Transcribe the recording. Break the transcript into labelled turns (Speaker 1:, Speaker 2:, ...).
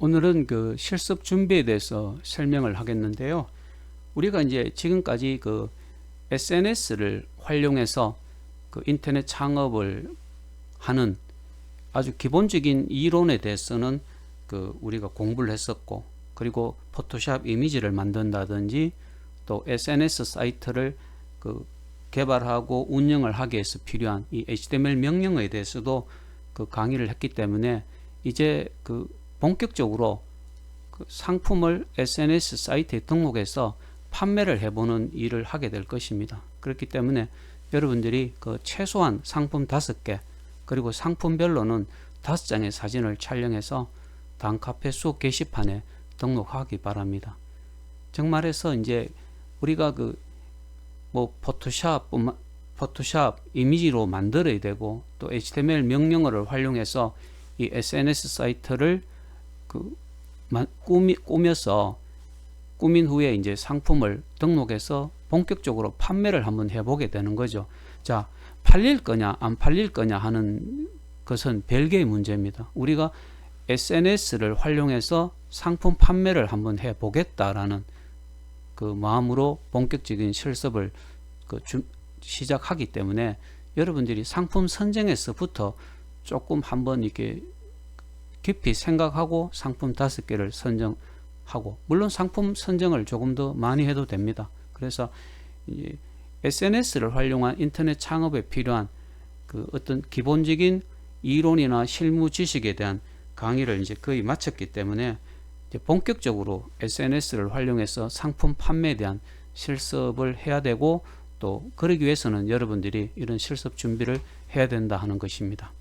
Speaker 1: 오늘은 그 실습 준비에 대해서 설명을 하겠는데요. 우리가 이제 지금까지 그 SNS를 활용해서 그 인터넷 창업을 하는 아주 기본적인 이론에 대해서는 그 우리가 공부를 했었고, 그리고 포토샵 이미지를 만든다든지 또 SNS 사이트를 그 개발하고 운영을 하기 위해서 필요한 이 HTML 명령어에 대해서도 그 강의를 했기 때문에 이제 그 본격적으로 그 상품을 SNS 사이트에 등록해서 판매를 해보는 일을 하게 될 것입니다. 그렇기 때문에 여러분들이 그 최소한 상품 5개, 그리고 상품별로는 5장의 사진을 촬영해서 단카페 수업 게시판에 등록하기 바랍니다. 정말해서 이제 우리가 그 뭐 포토샵 이미지로 만들어야 되고, 또 HTML 명령어를 활용해서 이 SNS 사이트를 그 꾸며서 꾸민 후에 이제 상품을 등록해서 본격적으로 판매를 한번 해보게 되는 거죠. 자, 팔릴 거냐 안 팔릴 거냐 하는 것은 별개의 문제입니다. 우리가 SNS를 활용해서 상품 판매를 한번 해보겠다라는 그 마음으로 본격적인 실습을 시작하기 때문에 여러분들이 상품 선정에서부터 조금 한번 이렇게 깊이 생각하고 상품 5개를 선정하고, 물론 상품 선정을 조금 더 많이 해도 됩니다. 그래서 이제 SNS를 활용한 인터넷 창업에 필요한 그 어떤 기본적인 이론이나 실무 지식에 대한 강의를 이제 거의 마쳤기 때문에 이제 본격적으로 SNS를 활용해서 상품 판매에 대한 실습을 해야 되고, 또 그러기 위해서는 여러분들이 이런 실습 준비를 해야 된다 하는 것입니다.